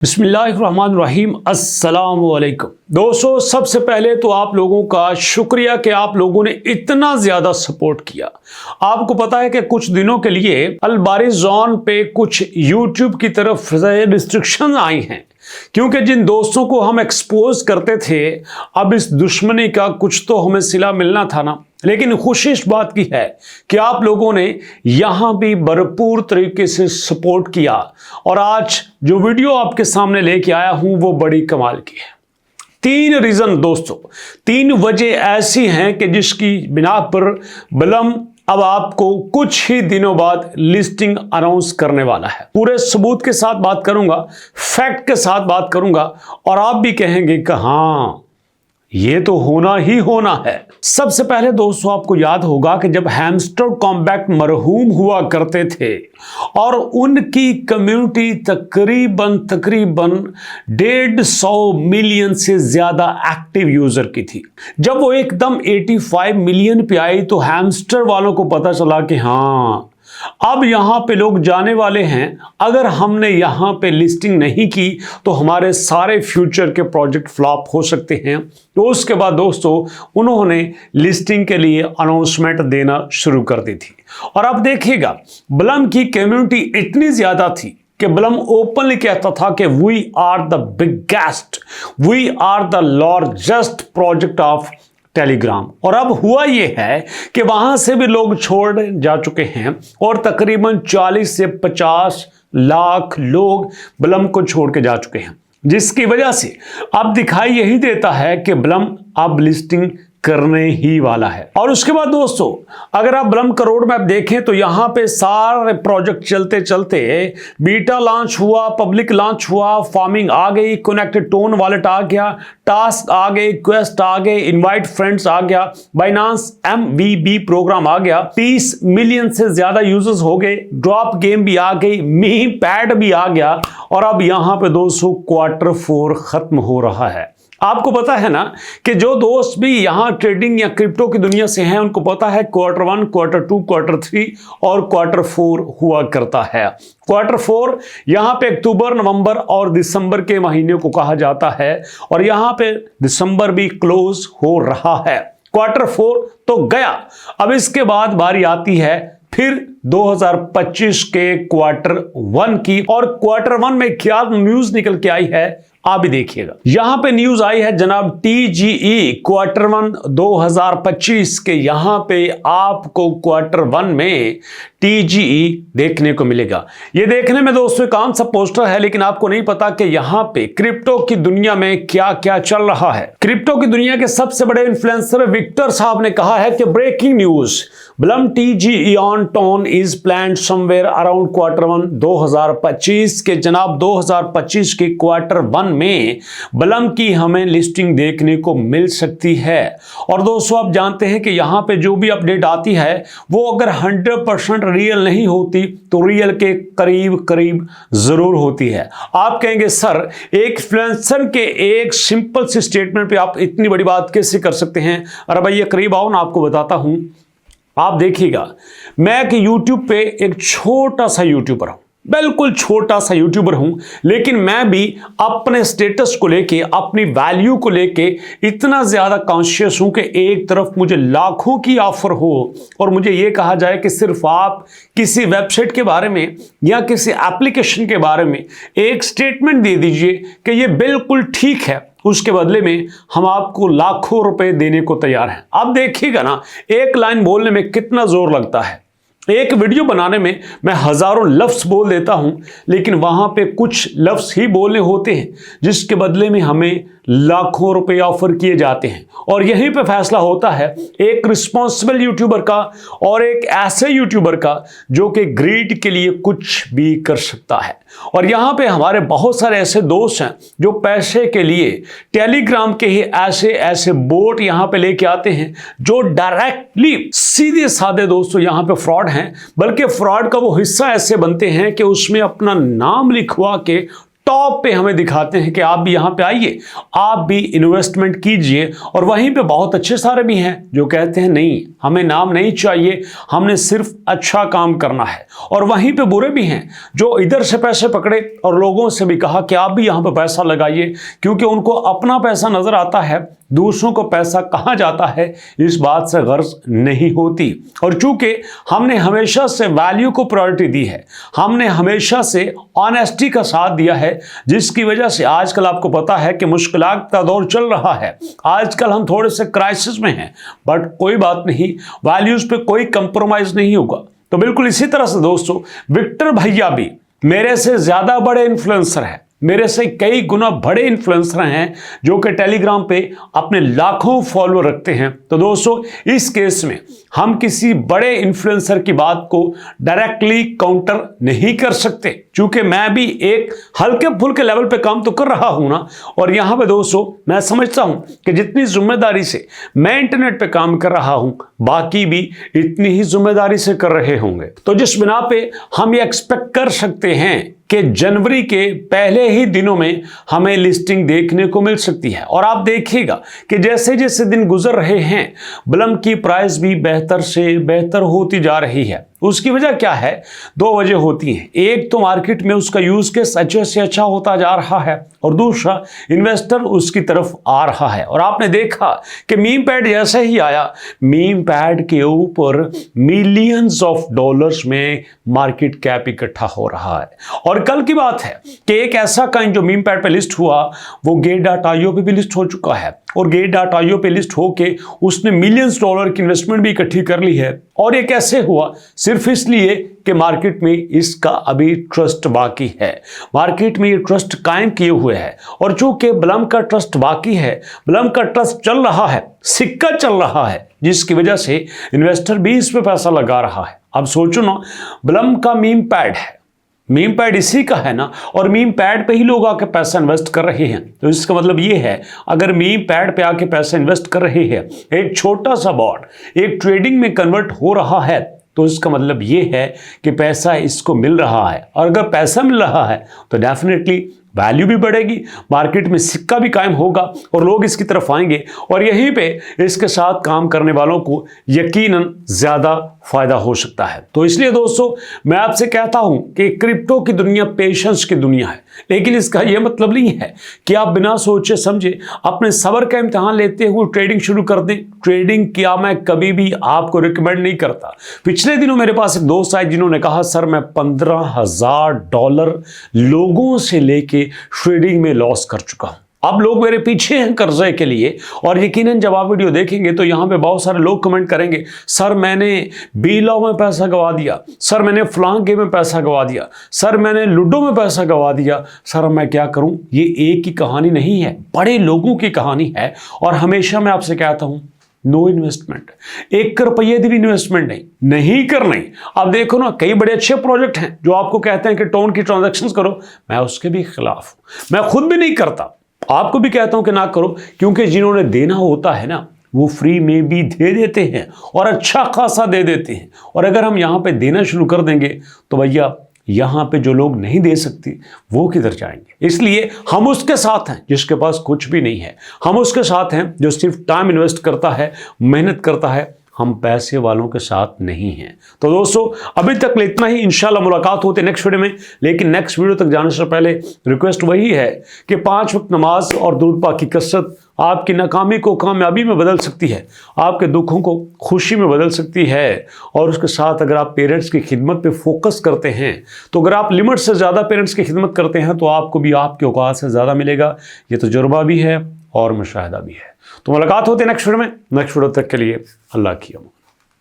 बिस्मिल्लाहिर्रहमानिर्रहीम अस्सलाम वालेकुम। दोस्तों, सबसे पहले तो आप लोगों का शुक्रिया कि आप लोगों ने इतना ज़्यादा सपोर्ट किया। आपको पता है कि कुछ दिनों के लिए अलबारी जोन पे कुछ यूट्यूब की तरफ से रिस्ट्रिक्शन आई हैं, क्योंकि जिन दोस्तों को हम एक्सपोज करते थे अब इस दुश्मनी का कुछ तो हमें सिला मिलना था ना। लेकिन खुशी इस बात की है कि आप लोगों ने यहां भी भरपूर तरीके से सपोर्ट किया और आज जो वीडियो आपके सामने लेके आया हूं वो बड़ी कमाल की है। 3 रीजन दोस्तों, 3 वजह ऐसी हैं कि जिसकी बिना पर बलम अब आपको कुछ ही दिनों बाद लिस्टिंग अनाउंस करने वाला है। पूरे सबूत के साथ बात करूंगा, फैक्ट के साथ बात करूंगा और आप भी कहेंगे कि हाँ ये तो होना ही होना है। सबसे पहले दोस्तों, आपको याद होगा कि जब हैमस्टर कॉम्बैट मरहूम हुआ करते थे और उनकी कम्युनिटी तकरीबन 150 मिलियन से ज्यादा एक्टिव यूजर की थी। जब वो एकदम 85 मिलियन पे आई तो हैमस्टर वालों को पता चला कि हाँ अब यहां पे लोग जाने वाले हैं। अगर हमने यहां पे लिस्टिंग नहीं की तो हमारे सारे फ्यूचर के प्रोजेक्ट फ्लॉप हो सकते हैं। तो उसके बाद दोस्तों उन्होंने लिस्टिंग के लिए अनाउंसमेंट देना शुरू कर दी थी। और अब देखिएगा, बलम की कम्युनिटी इतनी ज्यादा थी कि बलम ओपनली कहता था कि we are the biggest, we are the largest project of Telegram. और अब हुआ यह है कि वहां से भी लोग छोड़ जा चुके हैं और तकरीबन 40 से 50 लाख लोग बलम को छोड़ के जा चुके हैं, जिसकी वजह से अब दिखाई यही देता है कि बलम अब लिस्टिंग करने ही वाला है। और उसके बाद दोस्तों, अगर आप बलम का रोड मैप देखें तो यहां पे सारे प्रोजेक्ट चलते चलते बीटा लॉन्च हुआ, पब्लिक लॉन्च हुआ, फार्मिंग आ गई, कनेक्टेड टोन वॉलेट आ गया, टास्क आ गए, क्वेस्ट आ गए, इनवाइट फ्रेंड्स आ गया, बाइनांस MVB प्रोग्राम आ गया, 30 मिलियन से ज्यादा यूजर्स हो गए, ड्रॉप गेम भी आ गई, मीम पैड भी आ गया। और अब यहां पे दोस्तों Q4 खत्म हो रहा है। आपको पता है ना कि जो दोस्त भी यहां ट्रेडिंग या क्रिप्टो की दुनिया से हैं उनको पता है Q1, Q2, Q3 और Q4 हुआ करता है। Q4 यहां पे अक्टूबर, नवंबर और दिसंबर के महीने को कहा जाता है और यहां पे दिसंबर भी क्लोज हो रहा है। Q4 तो गया। अब इसके बाद बारी आती है फिर 2025 के Q1 की। और Q1 में क्या न्यूज निकल के आई है आप भी देखिएगा। यहां पे न्यूज आई है जनाब TGE Q1 2025 के। यहां पे आपको Q1 में TGE देखने को मिलेगा। ये देखने में दोस्तों काम सा पोस्टर है, लेकिन आपको नहीं पता कि यहां पे क्रिप्टो की दुनिया में क्या क्या चल रहा है। क्रिप्टो की दुनिया के सबसे बड़े इन्फ्लुएंसर विक्टर साहब ने कहा है कि ब्रेकिंग न्यूज, बलम TGE on tone is planned somewhere around Q1 2025 के। जनाब 2025 के Q1 में बलम की हमें लिस्टिंग देखने को मिल सकती है। और दोस्तों आप जानते हैं कि यहां पे जो भी अपडेट आती है वो अगर 100% रियल नहीं होती तो रियल के करीब करीब जरूर होती है। आप कहेंगे सर एक इन्फ्लुएंसर के एक सिंपल सी स्टेटमेंट पे आप इतनी बड़ी बात कैसे कर सकते हैं? अरे भाई ये करीब आओ ना, आपको बताता हूं। आप देखिएगा, मैं कि YouTube पे एक छोटा सा यूट्यूबर हूं, बिल्कुल छोटा सा यूट्यूबर हूं, लेकिन मैं भी अपने स्टेटस को लेके, अपनी वैल्यू को लेके इतना ज्यादा कॉन्शियस हूं कि एक तरफ मुझे लाखों की ऑफर हो और मुझे यह कहा जाए कि सिर्फ आप किसी वेबसाइट के बारे में या किसी एप्लीकेशन के बारे में एक स्टेटमेंट दे दीजिए कि यह बिल्कुल ठीक है, उसके बदले में हम आपको लाखों रुपए देने को तैयार हैं। अब देखिएगा ना, एक लाइन बोलने में कितना जोर लगता है। एक वीडियो बनाने में मैं हजारों लफ्ज बोल देता हूं, लेकिन वहां पे कुछ लफ्ज ही बोलने होते हैं जिसके बदले में हमें लाखों रुपए ऑफर किए जाते हैं। और यहीं पे फैसला होता है एक रिस्पॉन्सिबल यूट्यूबर का और एक ऐसे यूट्यूबर का जो कि ग्रीड के लिए कुछ भी कर सकता है। और यहां पे हमारे बहुत सारे ऐसे दोस्त हैं जो पैसे के लिए टेलीग्राम के ही ऐसे ऐसे बोट यहां पे लेके आते हैं जो डायरेक्टली सीधे साधे दोस्तों यहां पे फ्रॉड हैं, बल्कि फ्रॉड का वो हिस्सा ऐसे बनते हैं कि उसमें अपना नाम लिखवा के टॉप पे हमें दिखाते हैं कि आप भी यहां पे आइए, आप भी इन्वेस्टमेंट कीजिए। और वहीं पे बहुत अच्छे सारे भी हैं जो कहते हैं नहीं, हमें नाम नहीं चाहिए, हमने सिर्फ अच्छा काम करना है। और वहीं पे बुरे भी हैं जो इधर से पैसे पकड़े और लोगों से भी कहा कि आप भी यहां पे पैसा लगाइए, क्योंकि उनको अपना पैसा नजर आता है, दूसरों को पैसा कहां जाता है इस बात से गर्ज नहीं होती। और चूंकि हमने हमेशा से वैल्यू को प्रायोरिटी दी है, हमने हमेशा से ऑनेस्टी का साथ दिया है, जिसकी वजह से आजकल आपको पता है कि मुश्किलात का दौर चल रहा है, आजकल हम थोड़े से क्राइसिस में हैं, बट कोई बात नहीं, वैल्यूज पे कोई कंप्रोमाइज नहीं होगा। तो बिल्कुल इसी तरह से दोस्तों, विक्टर भैया भी मेरे से ज्यादा बड़े इन्फ्लुएंसर हैं, मेरे से कई गुना बड़े इन्फ्लुएंसर हैं जो कि टेलीग्राम पे अपने लाखों फॉलोअर रखते हैं। तो दोस्तों इस केस में हम किसी बड़े इन्फ्लुएंसर की बात को डायरेक्टली काउंटर नहीं कर सकते, क्योंकि मैं भी एक हल्के फुल्के लेवल पे काम तो कर रहा हूं ना। और यहां पे दोस्तों मैं समझता हूं कि जितनी जिम्मेदारी से मैं इंटरनेट पे काम कर रहा हूं, बाकी भी इतनी ही जिम्मेदारी से कर रहे होंगे। तो जिस बिना पे हम ये एक्सपेक्ट कर सकते हैं कि जनवरी के पहले ही दिनों में हमें लिस्टिंग देखने को मिल सकती है। और आप देखिएगा कि जैसे जैसे दिन गुजर रहे हैं, ब्लम की प्राइस भी बेहतर से बेहतर होती जा रही है। उसकी वजह क्या है? दो वजह होती हैं। एक तो मार्केट में उसका यूज केस अच्छे से अच्छा होता जा रहा है, और दूसरा इन्वेस्टर उसकी तरफ आ रहा है। और आपने देखा कि मीम पैड जैसे ही आया, मीम पैड के ऊपर मिलियंस ऑफ डॉलर्स में मार्केट कैप इकट्ठा हो रहा है। और कल की बात है कि एक ऐसा कॉइन जो मीम पैड पे लिस्ट हुआ, वो Gate.io पे भी लिस्ट हो चुका है, और Gate.io पे लिस्ट होके उसने मिलियंस डॉलर की इन्वेस्टमेंट भी इकट्ठी कर ली है। और ये कैसे हुआ? सिर्फ इसलिए कि मार्केट में इसका अभी ट्रस्ट बाकी है, मार्केट में ये ट्रस्ट कायम किए हुए है। और चूंकि ब्लम का ट्रस्ट बाकी है, ब्लम का ट्रस्ट चल रहा है, सिक्का चल रहा है, जिसकी वजह से इन्वेस्टर भी इस पे पैसा लगा रहा है। अब सोचो ना, ब्लम का मीम पैड है, मीम पैड इसी का है ना, और मीम पैड पे ही लोग आके पैसा इन्वेस्ट कर रहे हैं। तो इसका मतलब ये है, अगर मीम पैड पे आके पैसा इन्वेस्ट कर रहे हैं, एक छोटा सा बॉट एक ट्रेडिंग में कन्वर्ट हो रहा है, तो इसका मतलब ये है कि पैसा इसको मिल रहा है। और अगर पैसा मिल रहा है तो डेफिनेटली वैल्यू भी बढ़ेगी, मार्केट में सिक्का भी कायम होगा और लोग इसकी तरफ आएंगे। और यहीं पे इसके साथ काम करने वालों को यकीनन ज्यादा फायदा हो सकता है। तो इसलिए दोस्तों मैं आपसे कहता हूं कि क्रिप्टो की दुनिया पेशेंस की दुनिया है, लेकिन इसका यह मतलब नहीं है कि आप बिना सोचे समझे अपने सब्र का इम्तिहान लेते हुए ट्रेडिंग शुरू कर दें। ट्रेडिंग किया मैं कभी भी आपको रिकमेंड नहीं करता। पिछले दिनों मेरे पास एक दोस्त आए जिन्होंने कहा, सर मैं $15,000 लोगों से लेके ट्रेडिंग में लॉस कर चुका हूं। अब लोग मेरे पीछे हैं कर्जे के लिए, और यकीनन जब आप वीडियो देखेंगे तो यहां पे बहुत सारे लोग कमेंट करेंगे, सर मैंने बीलॉ में पैसा गवा दिया, सर मैंने फलां गेम में पैसा गवा दिया, सर मैंने लूडो में पैसा गवा दिया, सर मैं क्या करूं। ये एक की कहानी नहीं है, बड़े लोगों की कहानी है। और हमेशा मैं आपसे कहता हूं, नो इन्वेस्टमेंट, 1 रुपये भी इन्वेस्टमेंट नहीं करना ही। अब देखो ना, कई बड़े अच्छे प्रोजेक्ट हैं जो आपको कहते हैं कि टोन की ट्रांजैक्शंस करो, मैं उसके भी खिलाफ हूं, मैं खुद भी नहीं करता, आपको भी कहता हूं कि ना करो, क्योंकि जिन्होंने देना होता है ना, वो फ्री में भी दे देते हैं और अच्छा खासा दे देते हैं। और अगर हम यहां पे देना शुरू कर देंगे तो भैया यहां पे जो लोग नहीं दे सकते वो किधर जाएंगे। इसलिए हम उसके साथ हैं जिसके पास कुछ भी नहीं है, हम उसके साथ हैं जो सिर्फ टाइम इन्वेस्ट करता है, मेहनत करता है, हम पैसे वालों के साथ नहीं हैं। तो दोस्तों अभी तक इतना ही, इंशाल्लाह मुलाकात होती है नेक्स्ट वीडियो में। लेकिन नेक्स्ट वीडियो तक जाने से पहले रिक्वेस्ट वही है कि 5 वक्त नमाज और दुरूद पाक की कसरत आपकी नाकामी को कामयाबी में बदल सकती है, आपके दुखों को खुशी में बदल सकती है। और उसके साथ अगर आप पेरेंट्स की खिदमत पे फोकस करते हैं, तो अगर आप लिमिट से ज़्यादा पेरेंट्स की खिदमत करते हैं, तो आपको भी आपके औकात से ज़्यादा मिलेगा। ये तजुर्बा भी है और मुशाहिदा भी है। तो मुलाकात होती है नेक्स्ट वीडियो में। नेक्स्ट वीडियो तक के लिए अल्लाह की अमान।